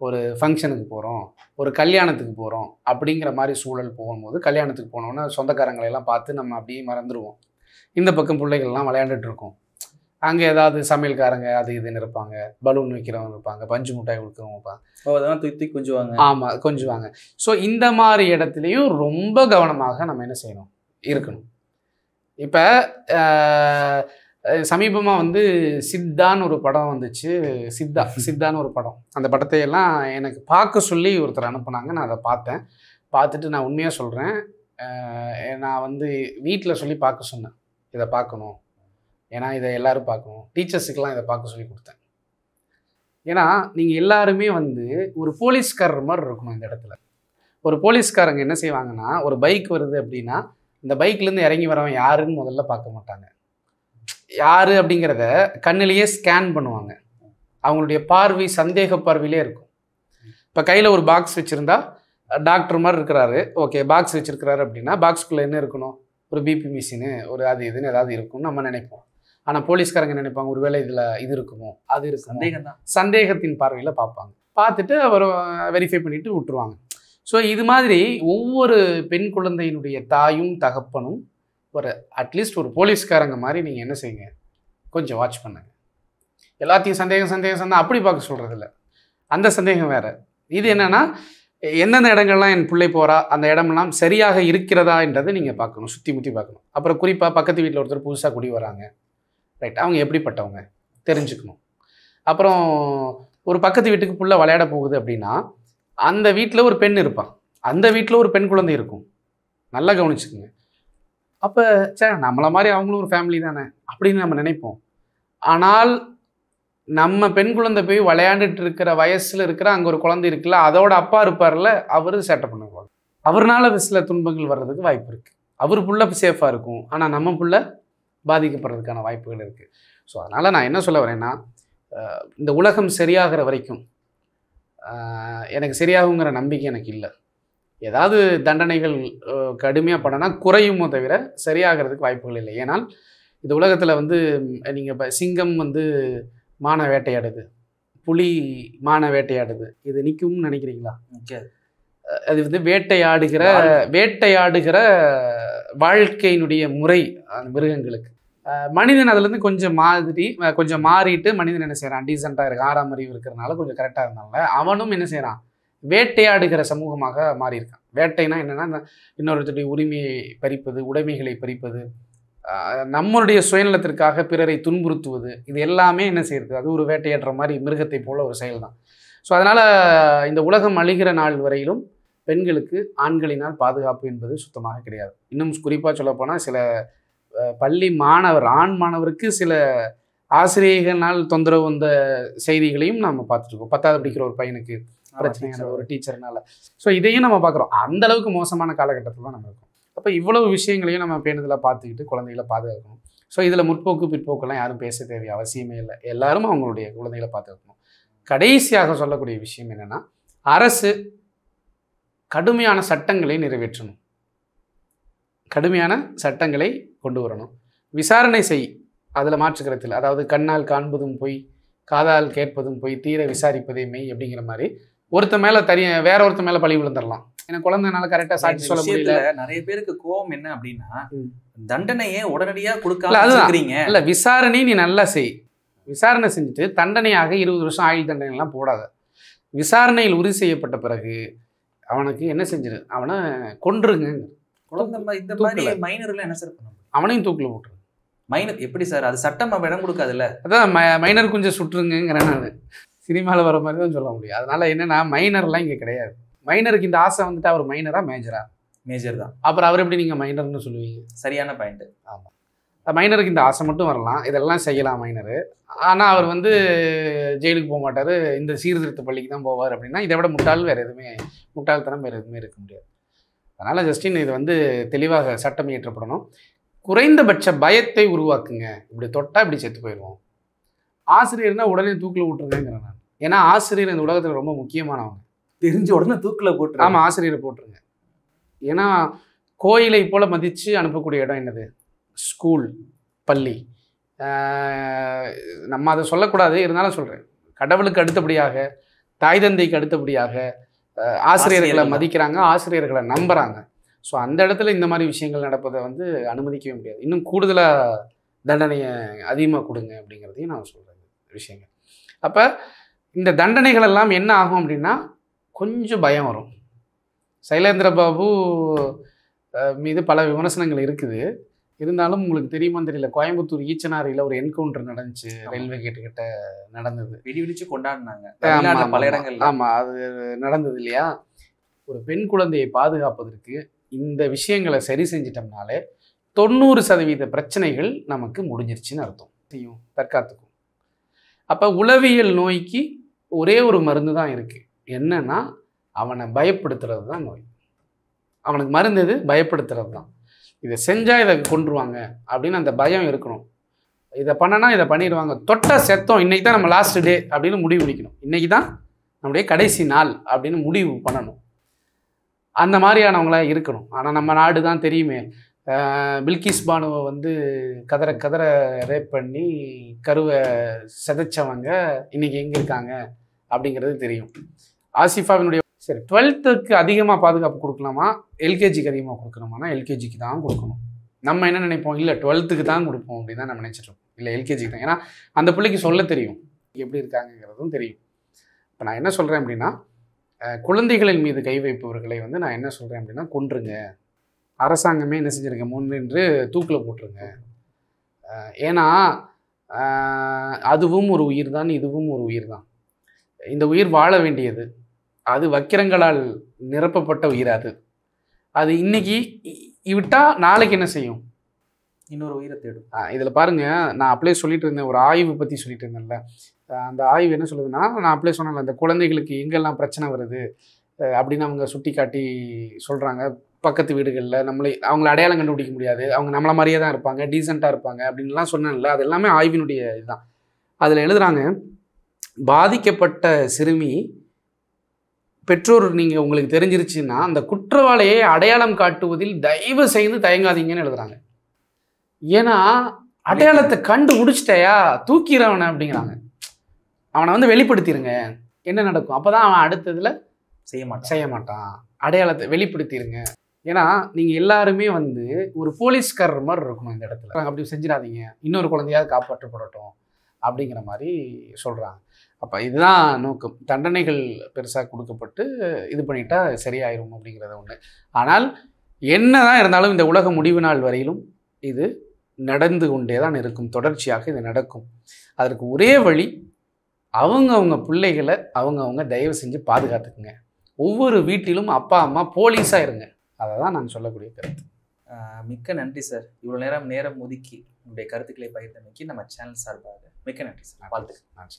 ஒரு ஃபங்க்ஷனுக்கு போகிறோம், ஒரு கல்யாணத்துக்கு போகிறோம் அப்படிங்கிற மாதிரி சூழல் போகும்போது, கல்யாணத்துக்கு போனோன்னா சொந்தக்காரங்களை எல்லாம் பார்த்து நம்ம அப்படியே மறந்துடுவோம். இந்த பக்கம் பிள்ளைகள்லாம் விளையாண்டுட்டு இருக்கோம். அங்கே ஏதாவது சமையல்காரங்க அது இதுன்னு இருப்பாங்க, பலூன் வைக்கிறவங்க இருப்பாங்க, பஞ்சு மிட்டாய் கொடுக்குறவங்க இருப்பாங்க. அதெல்லாம் தூக்கி தூக்கி கொஞ்சுவாங்க. ஆமாம், கொஞ்சுவாங்க. ஸோ இந்த மாதிரி இடத்துலையும் ரொம்ப கவனமாக நம்ம என்ன செய்யணும், இருக்கணும். இப்போ சமீபமாக வந்து சித்தான்னு ஒரு படம் வந்துச்சு. சித்தான்னு ஒரு படம். அந்த படத்தையெல்லாம் எனக்கு பார்க்க சொல்லி ஒருத்தர் அனுப்புனாங்க. நான் அதை பார்த்தேன். பார்த்துட்டு நான் உண்மையாக சொல்கிறேன், நான் வந்து வீட்டில் சொல்லி பார்க்க சொன்னேன். இதை பார்க்கணும், ஏன்னா இதை எல்லோரும் பார்க்கணும். டீச்சர்ஸுக்கெல்லாம் இதை பார்க்க சொல்லி கொடுத்தேன். ஏன்னா நீங்கள் எல்லாருமே வந்து ஒரு போலீஸ்காரர் மாதிரி இருக்கணும் இந்த இடத்துல. ஒரு போலீஸ்காரங்க என்ன செய்வாங்கன்னா, ஒரு பைக் வருது அப்படின்னா இந்த பைக்லேருந்து இறங்கி வரவன் யாருன்னு முதல்ல பார்க்க மாட்டாங்க. யார் அப்படிங்கிறத கண்ணிலேயே ஸ்கேன் பண்ணுவாங்க. அவங்களுடைய பார்வை சந்தேக பார்வையிலே இருக்கும். இப்போ கையில் ஒரு பாக்ஸ் வச்சுருந்தா டாக்டர் மாதிரி இருக்கிறாரு, ஓகே பாக்ஸ் வச்சுருக்கிறாரு அப்படின்னா பாக்ஸ்குள்ளே என்ன இருக்கணும், ஒரு பிபி மிஷினு, ஒரு அது இதுன்னு ஏதாவது இருக்கும்னு நம்ம நினைப்போம். ஆனால் போலீஸ்காரங்க நினைப்பாங்க, ஒரு வேளை இதில் இது இருக்குமோ, அது இருக்கும், சந்தேகம் தான். சந்தேகத்தின் பார்வையில் பார்ப்பாங்க. பார்த்துட்டு அவர் வெரிஃபை பண்ணிவிட்டு விட்டுருவாங்க. ஸோ இது மாதிரி ஒவ்வொரு பெண் குழந்தையினுடைய தாயும் தகப்பனும் ஒரு அட்லீஸ்ட் ஒரு போலீஸ்காரங்க மாதிரி நீங்கள் என்ன செய்யுங்க, கொஞ்சம் வாட்ச் பண்ணுங்க. எல்லாத்தையும் சந்தேகம் அப்படி பார்க்க சொல்கிறது இல்லை. அந்த சந்தேகம் வேறு. இது என்னென்னா, எந்தெந்த இடங்கள்லாம் என் பிள்ளை போகிறா, அந்த இடமெல்லாம் சரியாக இருக்கிறதா என்றதை நீங்கள் பார்க்கணும், சுற்றி முற்றி பார்க்கணும். அப்புறம் குறிப்பாக பக்கத்து வீட்டில் ஒருத்தர் புதுசாக குடி வராங்க, ரைட், அவங்க எப்படிப்பட்டவங்க தெரிஞ்சுக்கணும். அப்புறம் ஒரு பக்கத்து வீட்டுக்கு புள்ள விளையாட போகுது அப்படின்னா அந்த வீட்டில் ஒரு பெண் இருப்பான், அந்த வீட்டில் ஒரு பெண் குழந்தை இருக்கும், நல்லா கவனிச்சுக்குங்க. அப்போ நம்மளை மாதிரி அவங்களும் ஒரு ஃபேமிலி தானே அப்படின்னு நம்ம நினைப்போம். ஆனால் நம்ம பெண் குழந்தை போய் விளையாண்டுட்டு இருக்கிற வயசில் இருக்கிற அங்கே ஒரு குழந்தை இருக்குல்ல, அதோட அப்பா இருப்பார்ல, அவர் சேட்டை பண்ணுவாங்க. அவர்னால சில துன்பங்கள் வர்றதுக்கு வாய்ப்பு இருக்குது. அவர் புள்ள சேஃபாக இருக்கும், ஆனால் நம்ம புள்ள பாதிக்கப்படுறதுக்கான வாய்ப்புகள் இருக்குது. ஸோ அதனால் நான் என்ன சொல்ல வரேன்னா, இந்த உலகம் சரியாகிற வரைக்கும் எனக்கு சரியாகுங்கிற நம்பிக்கை எனக்கு இல்லை. ஏதாவது தண்டனைகள் கடுமையாக பண்ணனா குறையுமோ தவிர சரியாகிறதுக்கு வாய்ப்புகள் இல்லை. ஏன்னால் இந்த உலகத்தில் வந்து நீங்கள் இப்போ சிங்கம் வந்து மான வேட்டையாடுது, புலி மான வேட்டையாடுது, இது நிற்கும்னு நினைக்கிறீங்களா? அது வந்து வேட்டையாடுகிற வாழ்க்கையினுடைய முறை அந்த மிருகங்களுக்கு. மனிதன் அதுலேருந்து கொஞ்சம் மாறிட்டு மனிதன் என்ன செய்கிறான், டீசெண்டாக இருக்கு, 6ஆம் அறிவு இருக்கிறனால கொஞ்சம் கரெக்டாக இருந்தால அவனும் என்ன செய்கிறான், வேட்டையாடுகிற சமூகமாக மாறியிருக்கான். வேட்டைனா என்னென்னா, இன்னொருத்தருடைய உரிமையை பறிப்பது, உடைமைகளை பறிப்பது, நம்மளுடைய சுயநலத்திற்காக பிறரை துன்புறுத்துவது, இது எல்லாமே என்ன செய்யுது, அது ஒரு வேட்டையாடுற மாதிரி மிருகத்தை போல ஒரு செயல் தான். ஸோ அதனால் இந்த உலகம் அழிகிற நாள் வரையிலும் பெண்களுக்கு ஆண்களினால் பாதுகாப்பு என்பது சுத்தமாக கிடையாது. இன்னும் குறிப்பாக சொல்லப்போனால் சில பள்ளி ஆண் மாணவருக்கு சில ஆசிரியர்களால் தொந்தரவு வந்த செய்திகளையும் நம்ம பார்த்துருக்கோம். 10வது படிக்கிற ஒரு பையனுக்கு பிரச்சனையான ஒரு டீச்சர்னால. ஸோ இதையும் நம்ம பார்க்குறோம். அந்த அளவுக்கு மோசமான காலகட்டத்தில் தான் நம்ம இருக்கோம். அப்போ இவ்வளவு விஷயங்களையும் நம்ம பேணுதலாக பார்த்துக்கிட்டு குழந்தைகளை பாதுகாக்கணும். ஸோ இதில் முற்போக்கு பிற்போக்கெல்லாம் யாரும் பேச தேவைய அவசியமே இல்லை. எல்லாரும் அவங்களுடைய குழந்தைகளை பாதுகாக்கணும். கடைசியாக சொல்லக்கூடிய விஷயம் என்னென்னா, அரசு கடுமையான சட்டங்களை நிறைவேற்றணும், கடுமையான சட்டங்களை கொண்டு வரணும். விசாரணை செய், அதில் மாற்றுக்கிறதில்லை. அதாவது கண்ணால் காண்பதும் பொய், காதால் கேட்பதும் பொய், தீர விசாரிப்பதே மெய் அப்படிங்கிற மாதிரி ஒருத்த மேலே வேற ஒருத்த மேலே பழி விழுந்துடலாம். ஏன்னா குழந்தைனால கரெக்டாக சாட்சி சொல்ல முடியல. நிறைய பேருக்கு கோவம் என்ன அப்படின்னா, தண்டனையே உடனடியாக கொடுக்காம இல்லை, விசாரணை நீ நல்லா செய், விசாரணை செஞ்சுட்டு தண்டனையாக 20 வருஷம் ஆயுள் தண்டனைலாம் போடாத. விசாரணையில் உறுதி செய்யப்பட்ட பிறகு அவனுக்கு என்ன செஞ்சிரு, அவனை கொன்றுங்க. இந்த மாதிரி மைனர்ல என்ன சார் பண்ண, அவனையும் தூக்கில் போட்டுரு. மைனர் எப்படி சார், அது சட்டம் இடம் கொடுக்காதுல்ல. அதான் மைனர் கொஞ்சம் சுட்டுருங்கிறேன் நான். சினிமாவில் வர மாதிரி தான் சொல்ல முடியும். அதனால என்னன்னா, மைனர்லாம் இங்கே கிடையாது. மைனருக்கு இந்த ஆசை வந்துட்டு அவர் மைனரா மேஜரா? மேஜர் தான். அப்புறம் அவர் எப்படி நீங்கள் மைனர்னு சொல்லுவீங்க? சரியான பாயிண்ட். ஆமாம், மைனருக்கு இந்த ஆசை மட்டும் வரலாம், இதெல்லாம் செய்யலாம் மைனரு. ஆனால் அவர் வந்து ஜெயிலுக்கு போக மாட்டார், இந்த சீர்திருத்த பள்ளிக்கு தான் போவார் அப்படின்னா இதை விட முட்டாள்தனம் வேறு எதுவுமே இருக்க முடியாது. அதனால் ஜஸ்டின் இது வந்து தெளிவாக சட்டம் இயற்றப்படணும். குறைந்தபட்ச பயத்தை உருவாக்குங்க. இப்படி தொட்டால் இப்படி செத்து போயிடுவோம். ஆசிரியர்னா உடனே தூக்கில் விட்டுருங்கிறேன் நான். ஏன்னா ஆசிரியர் இந்த உலகத்தில் ரொம்ப முக்கியமானவங்க. தெரிஞ்ச உடனே தூக்கில் போட்டுரு. ஆமாம், ஆசிரியரை போட்டுருங்க. ஏன்னா கோயிலை போல் மதித்து அனுப்பக்கூடிய இடம் என்னது? ஸ்கூல், பள்ளி. நம்ம அதை சொல்லக்கூடாது, இருந்தாலும் சொல்கிறேன். கடவுளுக்கு அடுத்தபடியாக, தாய் தந்தைக்கு அடுத்தபடியாக ஆசிரியர்களை மதிக்கிறாங்க, ஆசிரியர்களை நம்புகிறாங்க. ஸோ அந்த இடத்துல இந்த மாதிரி விஷயங்கள் நடப்பதை வந்து அனுமதிக்கவே முடியாது. இன்னும் கூடுதலாக தண்டனையை அதிகமாக கொடுங்க அப்படிங்கிறதையும் நான் சொல்கிறேன் விஷயங்கள். அப்போ இந்த தண்டனைகள் எல்லாம் என்ன ஆகும் அப்படின்னா கொஞ்சம் பயம் வரும். சைலேந்திர பாபு மீது பல விமர்சனங்கள் இருக்குது. இருந்தாலும் உங்களுக்கு தெரியுமான்னு தெரியல, கோயம்புத்தூர் ஈச்சனாரியில் ஒரு என்கவுண்டர் நடந்துச்சு. ரயில்வே கேட்டு கிட்ட நடந்தது. வெடிச்சு கொண்டாடினாங்க பல இடங்கள். ஆமாம், அது நடந்தது இல்லையா? ஒரு பெண் குழந்தையை பாதுகாப்பதற்கு இந்த விஷயங்களை சரி செஞ்சிட்டோம்னாலே 90% பிரச்சனைகள் நமக்கு முடிஞ்சிருச்சுன்னு அர்த்தம். செய்யும் தற்காத்துக்கும். அப்போ உளவியல் நோய்க்கு ஒரே ஒரு மருந்து தான் இருக்குது. என்னன்னா அவனை பயப்படுத்துறது தான் நோய். அவனுக்கு மருந்து எது? பயப்படுத்துறது தான். இதை செஞ்சால் இதை கொண்டுருவாங்க அப்படின்னு அந்த பயம் இருக்கணும். இதை பண்ணனா இதை பண்ணிடுவாங்க, தொட்ட செத்தோம், இன்றைக்கி தான் நம்ம லாஸ்ட் டே அப்படின்னு முடிவு பண்ணிக்கணும். இன்றைக்கி தான் நம்முடைய கடைசி நாள் அப்படின்னு முடிவு பண்ணணும். அந்த மாதிரியானவங்களா இருக்கணும். ஆனால் நம்ம நாடு தான் தெரியுமே, பில்கிஸ் பானுவை வந்து கதற கதற ரேப் பண்ணி கருவை சிதைச்சவங்க இன்றைக்கி எங்கே இருக்காங்க அப்படிங்கிறது தெரியும். ஆசிஃபாவினுடைய சரி 12th அதிகமாக பாதுகாப்பு கொடுக்கலாமா, எல்கேஜிக்கு அதிகமாக கொடுக்கணுமானா எல்கேஜிக்கு தான் கொடுக்கணும். நம்ம என்ன நினைப்போம், இல்லை 12th தான் கொடுப்போம் அப்படின்னு தான் நம்ம நினச்சிட்ருப்போம். இல்லை எல்கேஜிக்கு தான், ஏன்னா அந்த பிள்ளைக்கு சொல்ல தெரியும், எப்படி இருக்காங்கிறதும் தெரியும். இப்போ நான் என்ன சொல்கிறேன் அப்படின்னா, குழந்தைகளின் மீது கை வைப்பவர்களை வந்து நான் என்ன சொல்கிறேன் அப்படின்னா, கொன்றுங்க. அரசாங்கமே என்ன செஞ்சுருங்க, முன்னின்று தூக்கில் போட்டுருங்க. ஏன்னா அதுவும் ஒரு உயிர் தான், இதுவும் ஒரு உயிர் தான். இந்த உயிர் வாழ வேண்டியது, அது வக்கிரங்களால் நிரப்பப்பட்ட உயிர். அது இன்னைக்கு விட்டால் நாளைக்கு என்ன செய்யும்? இன்னொரு உயிரை தேடும். இதில் பாருங்கள், நான் அப்படியே சொல்லிட்டு இருந்தேன், ஒரு ஆய்வு பற்றி சொல்லிட்டு இருந்தேன்ல. அந்த ஆய்வு என்ன சொல்லுதுன்னா, நான் அப்படியே சொன்னேன்ல, அந்த குழந்தைகளுக்கு எங்கெல்லாம் பிரச்சனை வருது அப்படின்னு அவங்க சுட்டி காட்டி சொல்கிறாங்க. பக்கத்து வீடுகளில் அவங்கள அடையாளம் கண்டுபிடிக்க முடியாது, அவங்க நம்மளை மாதிரியே தான் இருப்பாங்க, டீசெண்டாக இருப்பாங்க அப்படின்லாம் சொன்னேன்ல. அது எல்லாமே ஆய்வினுடைய இதுதான். அதில் எழுதுகிறாங்க, பாதிக்கப்பட்ட சிறுமி பெற்றோர் நீங்கள் உங்களுக்கு தெரிஞ்சிருச்சுன்னா அந்த குற்றவாளியை அடையாளம் காட்டுவதில் தயவு செய்து தயங்காதீங்கன்னு எழுதுறாங்க. ஏன்னா அடையாளத்தை கண்டுபிடிச்சிட்டையா தூக்கிறவனை அப்படிங்கிறாங்க. அவனை வந்து வெளிப்படுத்திடுங்க, என்ன நடக்கும்? அப்போ தான் அவன் அடுத்ததில் செய்ய மாட்டான். அடையாளத்தை வெளிப்படுத்திடுங்க. ஏன்னா நீங்கள் எல்லாருமே வந்து ஒரு போலீஸ்காரர் மாதிரி இருக்கணும் இந்த இடத்துல. அப்படி செஞ்சிடாதீங்க, இன்னொரு குழந்தையாவது காப்பாற்றப்படட்டும் அப்படிங்கிற மாதிரி சொல்கிறாங்க. அப்போ இதுதான் நோக்கம். தண்டனைகள் பெருசாக கொடுக்கப்பட்டு இது பண்ணிட்டா சரியாயிரும் அப்படிங்கிறது ஒன்று. ஆனால் என்ன தான் இருந்தாலும் இந்த உலக முடிவு நாள் வரையிலும் இது நடந்து கொண்டே தான் இருக்கும், தொடர்ச்சியாக இது நடக்கும். அதற்கு ஒரே வழி, அவங்க பிள்ளைகளை அவங்க தயவு செஞ்சு பாதுகாத்துக்குங்க. ஒவ்வொரு வீட்டிலும் அப்பா அம்மா போலீஸாக இருங்க. அதை தான் நான் சொல்லக்கூடிய கருத்து. மிக்க நன்றி சார். இவ்வளோ நேரம் ஒதுக்கி உங்களுடைய கருத்துக்களை பகிர்ந்தமைக்கு நம்ம சேனல் சார்பாக மிக்க நன்றி சார். வாழ்த்துக்கள். நன்றி.